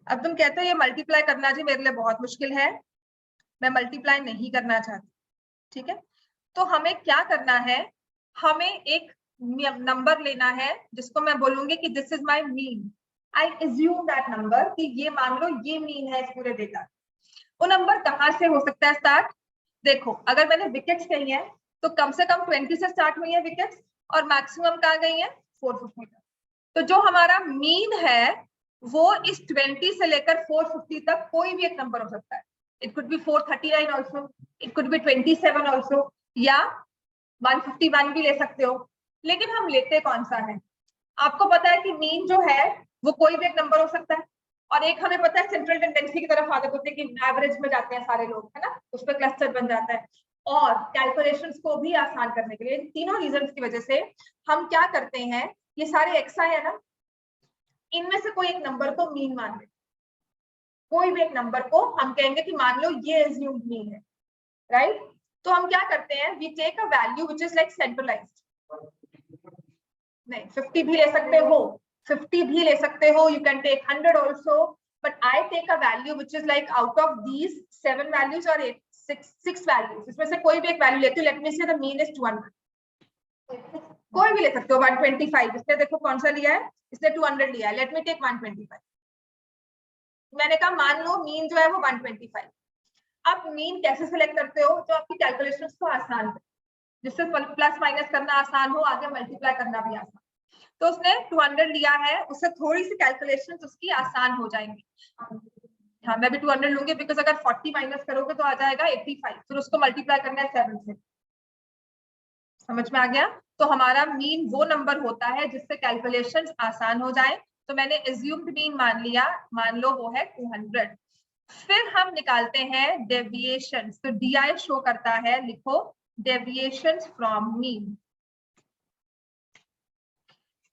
अब तुम कहते हो ये मल्टीप्लाई करना जी मेरे लिए बहुत मुश्किल है, मैं मल्टीप्लाई नहीं करना चाहती, ठीक है। तो हमें क्या करना है, हमें एक नंबर लेना है जिसको मैं बोलूंगी कि this is my mean. I assume that number कि ये मान लो ये मीन है इस पूरे डेटा। वो नंबर कहाँ से हो सकता है स्टार्ट, देखो अगर मैंने विकेट्स कही है तो कम से कम 20 से स्टार्ट हुई है विकेट्स और मैक्सिमम कहाँ गई है 450 तक। तो जो हमारा मीन है वो इस 20 से लेकर 450 तक कोई भी एक नंबर हो सकता है। It could be 439 also, it could be 27 also, या 151 भी ले सकते हो। लेकिन हम लेते कौन सा है, आपको पता है कि मीन जो है वो कोई भी एक नंबर हो सकता है, और एक हमें पता है सेंट्रल टेंडेंसी की तरफ आदत होती है कि एवरेज में जाते हैं सारे लोग, है ना, उस पर क्लस्टर बन जाता है। और कैलकुलेशंस को भी आसान करने के लिए इन तीनों रीजंस की वजह से हम क्या करते हैं, ये सारे एक्सआई है ना, इनमें से कोई एक नंबर को मीन मान लेते, कोई भी एक नंबर को हम कहेंगे कि मान लो ये एज्यूम्ड मीन है, राइट। तो हम क्या करते हैं, we take a value which is like centralized. नहीं 50 भी ले सकते हो, 50 भी ले सकते हो, you can take 100 also, but I take a value which is like out of these 7 values और 6 वैल्यूज, इसमें से कोई भी एक वैल्यू लेती हूँ। लेट मी से द मीन इज 200, कोई भी ले सकते हो। 125, इसने देखो कौन सा लिया है, इसने 200 लिया है, लेट मी टेक 125। मैंने कहा मान लो मीन जो है वो 125। अब मीन कैसे सिलेक्ट करते हो, जो आपकी कैलकुलेशंस को आसान है, जिससे प्लस माइनस करना आसान हो, आगे मल्टीप्लाई करना भी आसान। तो उसने 200 लिया है, उससे थोड़ी सी कैलकुलेशंस उसकी आसान हो जाएंगी। हाँ मैं भी 200 लूंगी, बिकॉज अगर 40 माइनस करोगे तो आ जाएगा 85, फिर उसको मल्टीप्लाई करना है 7 से। समझ में आ गया? तो हमारा मीन वो नंबर होता है जिससे कैलकुलेशंस आसान हो जाए। तो मैंने एज्यूम्ड मीन मान लिया, मान लो वो है 200। फिर हम निकालते हैं डेविएशंस। तो DI शो करता है, लिखो डेविएशंस फ्रॉम मीन।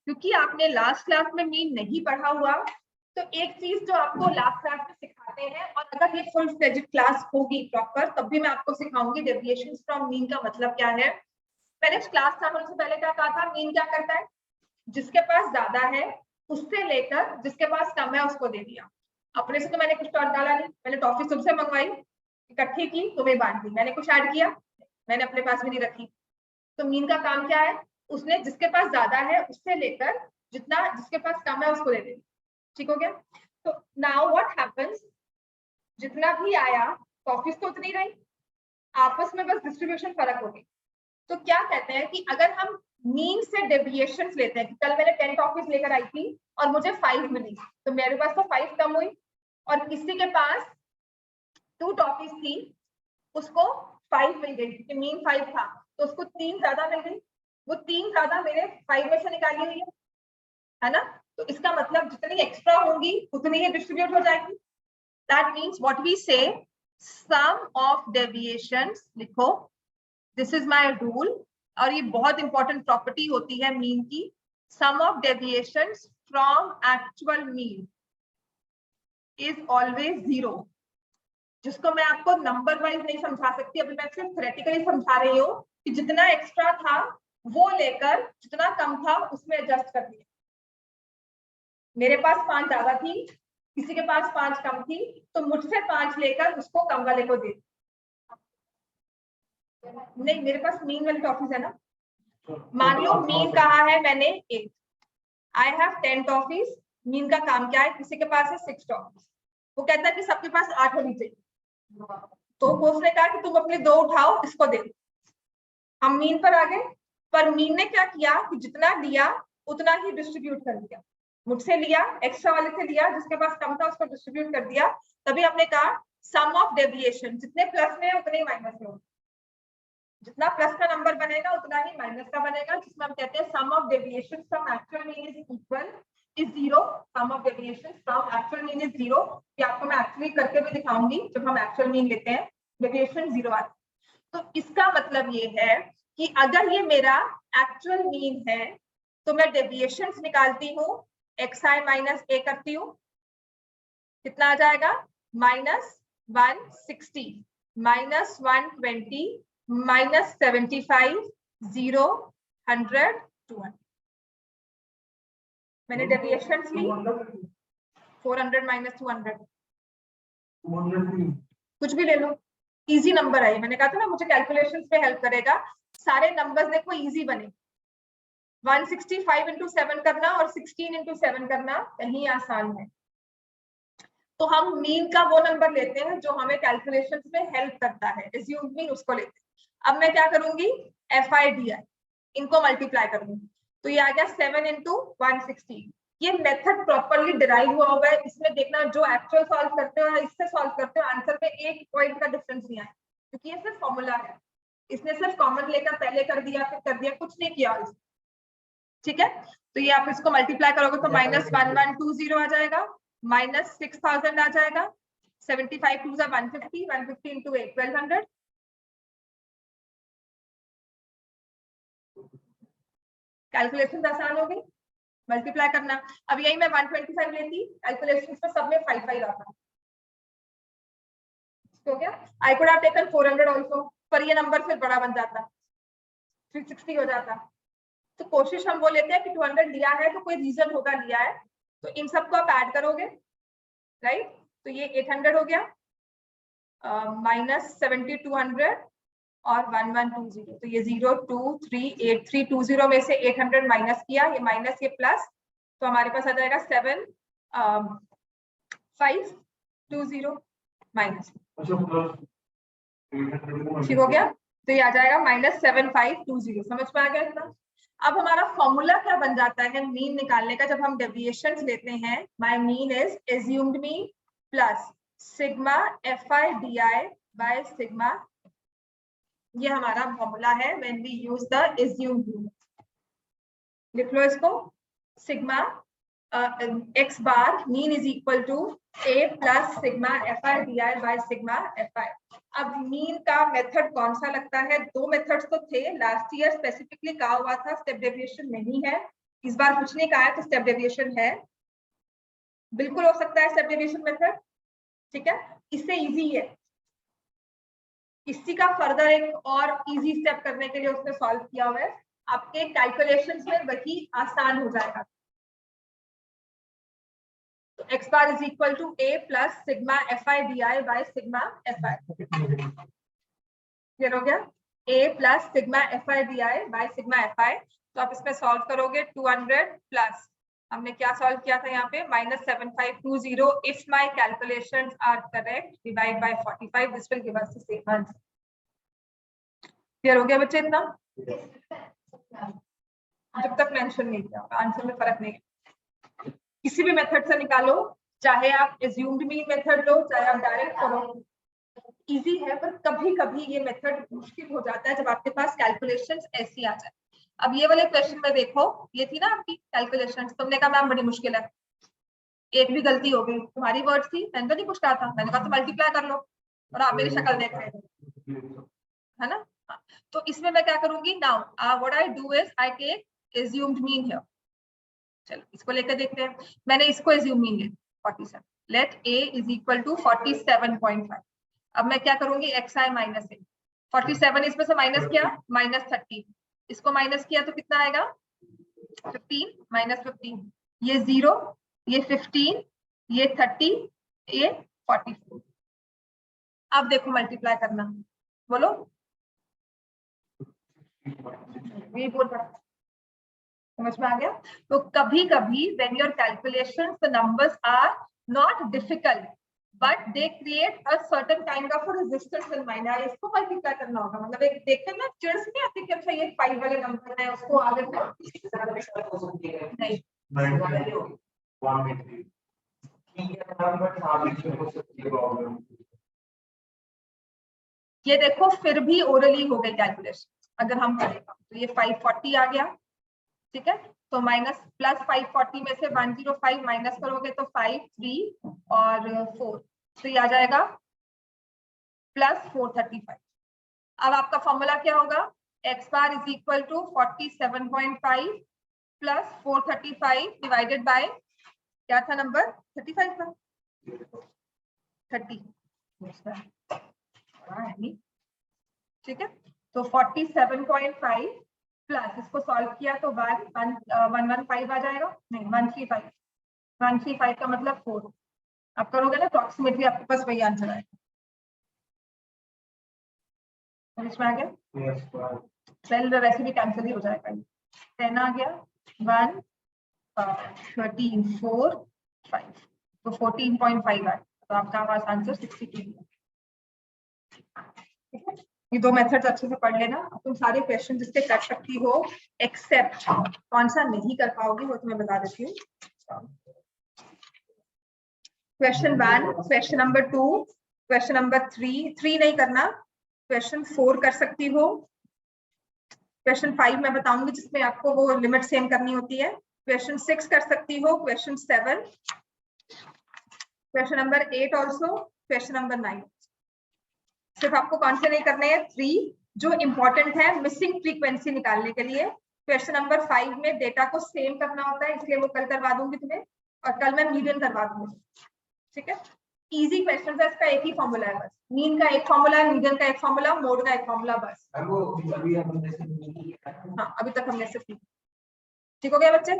क्योंकि आपने लास्ट क्लास में मीन नहीं पढ़ा हुआ, तो एक चीज जो आपको लास्ट क्लास में सिखाते हैं, और अगर ये फुल फ्लेज्ड क्लास होगी प्रॉपर तब भी मैं आपको सिखाऊंगी डेविएशंस फ्रॉम मीन का मतलब क्या है। मैंने क्लास स्टार्ट होने से पहले क्या कहा था, मीन क्या करता है, जिसके पास ज्यादा है उससे लेकर जिसके पास कम है उसको दे दिया। अपने से तो मैंने कुछ और डाला नहीं, मैंने टॉफी तुमसे मंगवाई, इकट्ठी की, तुम्हें बांट दी, मैंने कुछ ऐड किया, मैंने अपने पास भी नहीं रखी। तो मीन का काम क्या है, उसने जिसके पास ज्यादा है उससे लेकर जितना जिसके पास कम है उसको दे देना। ठीक हो गया? तो नाउ व्हाट हैपेंस, जितना भी आया टॉफीज तो उतनी रही, आपस में बस डिस्ट्रीब्यूशन फर्क हो गई। तो क्या कहते हैं कि अगर हम मीन से डेविएशंस लेते हैं, कल मैंने 10 टॉफीज लेकर आई थी और मुझे 5 मिली, तो मेरे पास तो 5 कम हुई, और किसी के पास 2 टॉफीज थी उसको 5 मिल गई, क्योंकि मीन 5 था, तो उसको 3 ज्यादा मिल गई, वो 3 ज्यादा मेरे 5 में से निकाली हुई है ना? तो इसका मतलब जितनी एक्स्ट्रा होंगी उतनी ही डिस्ट्रीब्यूट हो जाएगी। That means what we say, sum of deviations, लिखो दिस इज माय रूल, और ये बहुत इंपॉर्टेंट प्रॉपर्टी होती है मीन की, sum of deviations from actual mean is always 0। जिसको मैं आपको नंबर वाइज नहीं समझा सकती, अभी मैं सिर्फ थ्योरेटिकली समझा रही हूँ कि जितना एक्स्ट्रा था वो लेकर जितना कम था उसमें एडजस्ट कर दिया। मेरे पास 5 ज्यादा थी, किसी के पास 5 कम थी, तो मुझसे 5 लेकर उसको कम वाले को दे। नहीं, मेरे पास मीन वाली टॉफीज है ना। मान लो मीन कहा है मैंने 8, आई हैव 10 टॉफीज। मीन का काम क्या है, किसी के पास है 6 टॉफीज, वो कहता है कि सबके पास 8 होनी चाहिए, तो उसने कहा कि तुम अपने 2 उठाओ, इसको दे। हम मीन पर आ गए, पर मीन ने क्या किया कि जितना लिया उतना ही डिस्ट्रीब्यूट कर दिया। मुझसे लिया, एक्स्ट्रा वाले से लिया, जिसके पास कम था उसको डिस्ट्रीब्यूट कर दिया। तभी हमने कहा सम ऑफ डेविएशन, जितने प्लस में है उतने ही माइनस में होगा, जितना प्लस का नंबर बनेगा उतना ही माइनस का बनेगा, जिसमें हम कहते हैं sum of deviation from actual mean is equal is 0। Sum of deviation from actual mean is 0। ये आपको मैं एक्चुअली करके भी दिखाऊंगी, जब हम एक्चुअल मीन लेते हैं डेविएशन 0 आता है। तो इसका मतलब ये है कि अगर ये मेरा एक्चुअल मीन है तो मैं डेविएशंस निकालती हूँ, xi माइनस a करती हूँ, कितना आ जाएगा, -160 -120 -75 0 100 200। मैंने डेविएशंस ली 400 - 200, कुछ भी ले लो, इजी नंबर है। मैंने कहा था ना मुझे कैलकुलेशंस पे हेल्प करेगा, सारे नंबर्स देखो इजी बने। 165 × 7 करना और 16 × 7 करना कहीं आसान है। तो हम मीन का वो नंबर लेते हैं जो हमें कैलकुलेशंस में हेल्प करता है, एज्यूम्ड मीन उसको लेते हैं। अब मैं क्या करूंगी, FI/DI इनको मल्टीप्लाई करूंगी, तो ये आ गया 7 × 160। ये मेथड प्रॉपर्ली डिराइव हुआ होगा, इसमें देखना जो एक्चुअल सॉल्व करते हो इससे सॉल्व करते हो, आंसर में एक पॉइंट का डिफरेंस नहीं आया, क्योंकि ये सिर्फ फॉर्मूला है। इसने सिर्फ कॉमन लेकर पहले कर दिया फिर कर दिया, कुछ नहीं किया इसने। ठीक है, तो ये आप इसको मल्टीप्लाई करोगे तो -1120 आ जाएगा, -6000 आ जाएगा, 75 2 = 150, 150 × 8 1200। कैलकुलेशन आसान हो गई, मल्टीप्लाई करना। अब यही मैं 125 लेती, कैलकुलेशन पे सब में 5 5 आता हो गया। I could have taken 400 also, पर ये नंबर फिर बड़ा बन जाता, 360 हो जाता। तो कोशिश हम वो लेते हैं कि 200 लिया है तो कोई रीजन होगा लिया है, तो इन सबको आप ऐड करोगे, राइट? तो ये 800 हो गया, -70 200 और 1120, तो ये 0 2 3 8 320 में से 800 माइनस किया, ये माइनस ये प्लस, तो हमारे पास आ जाएगा 7 520 माइनस, ठीक हो गया। तो ये आ जाएगा -7520, समझ में आ गया इतना? अब हमारा फॉर्मूला क्या बन जाता है मीन निकालने का, जब हम डेविएशंस लेते हैं, my mean is assumed mean plus sigma FI/DI by sigma ये हमारा फॉर्मूला है when we use the assumed mean। लिख लो इसको, sigma x bar mean is equal to a plus sigma fi di by sigma fi। अब mean का method कौन सा लगता है? दो मेथड्स तो थे, लास्ट ईयर स्पेसिफिकली कहा हुआ था स्टेप डेविएशन नहीं है, इस बार कुछ नहीं कहा है तो स्टेप डेविएशन है, बिल्कुल हो सकता है स्टेप डेविएशन मेथड, ठीक है, इससे इजी है। इसी का फर्दर एक और इजी स्टेप करने के लिए उसने सॉल्व किया हुआ है, आपके कैलकुलेशंस में वही आसान हो जाएगा। तो x bar is equal to a plus sigma fi di by sigma fi। Clear हो गया? a plus sigma fi di by sigma fi। तो आप इसमें सॉल्व करोगे 200 प्लस हमने क्या सॉल्व किया था यहाँ पे -7520 if my calculations are correct divide by 45 this will give us the same answer. Clear हो गया बच्चे? इतना जब तक मेंशन नहीं किया आंसर में फर्क नहीं है, किसी भी मेथड से निकालो, चाहे आप assumed mean मेथड लो चाहे आप डायरेक्ट करो, इजी है, पर कभी कभी ये मेथड मुश्किल हो जाता है जब आपके पास कैलकुलेशंस ऐसी आ जाए। अब ये वाले क्वेश्चन में देखो, ये थी ना आपकी कैलकुलेशंस, तुमने कहा मैम बड़ी मुश्किल है, एक भी गलती हो गई, तुम्हारी वर्ड्स थी, मैंने तो नहीं कुछ कहा था, मैंने कहा तो मल्टीप्लाई कर लो, और आप मेरी शक्ल देख रहे है ना। तो इसमें मैं क्या करूंगी, now what I do is I take assumed mean here। चलो इसको लेकर देखते हैं, मैंने इसको assume mean लिया 47, let a is equal to 47.5। अब मैं क्या करूंगी, xi माइनस a, 47 इसमें से माइनस किया -30, इसको माइनस किया तो कितना आएगा 15 -15, ये 0, ये 15, ये 30, ये 44। अब देखो मल्टीप्लाई करना, बोलो ये बोल रहा, समझ में आ गया? तो कभी कभी when your calculations the numbers are not difficult but they create a certain kind of a resistance in mind, इसको मल्टीप्लाई करना होगा, मतलब एक देखते हैं ना चिड़ से नहीं आती कि अच्छा ये 5 वाले नंबर है उसको आगे नहीं ये देखो फिर भी ओरली हो गई कैलकुलेशन, अगर हम करेंगे तो ये 540 आ गया, ठीक है, तो माइनस प्लस 540 में से 105 माइनस करोगे तो 5 3 और 4 3 आ जाएगा प्लस 435। अब आपका फॉर्मूला क्या होगा, x bar is equal to 47.5 plus 435 divided by क्या था नंबर 35 था 30, ठीक है, तो 47.5 प्लस इसको सॉल्व किया तो 115 आ जाएगा, नहीं 135 का मतलब 4, आप करोगे ना अप्रोक्सीमेटली आपके पास वही आंसर आएगा। समझ में आ गया? 12 वैसे भी कैंसिल ही हो जाएगा, 10 आ गया 1 13 4 5 तो 14.5 आए, तो आपका पास आंसर 62 है। ठीक है, ये दो मेथड्स अच्छे से पढ़ लेना, तुम सारे क्वेश्चन जिससे कर सकती हो एक्सेप्ट कौन सा नहीं कर पाओगी वो तुम्हें बता देती हूँ। Question 1, question number 2, question number 3 नहीं करना, क्वेश्चन 4 कर सकती हो, क्वेश्चन 5 मैं बताऊंगी जिसमें आपको वो लिमिट सेम करनी होती है, क्वेश्चन 6 कर सकती हो, question 7, question number 8 also, question number 9। सिर्फ आपको कौन से नहीं करने हैं, 3 जो इंपॉर्टेंट है मिसिंग फ्रीक्वेंसी निकालने के लिए। क्वेश्चन नंबर 5 में डेटा को सेम करना होता है, इसलिए वो कल करवा दूंगी तुम्हें, और कल मैं मीडियन करवा दूंगी। ठीक है, इजी क्वेश्चन है, इसका एक ही फॉर्मूला है बस, मीन का एक फॉर्मूला है, मीडियन का एक फॉर्मूला, मोड का एक फॉर्मूला बस। हाँ अभी तक हमने सिर्फ ठीक हो गया बच्चे।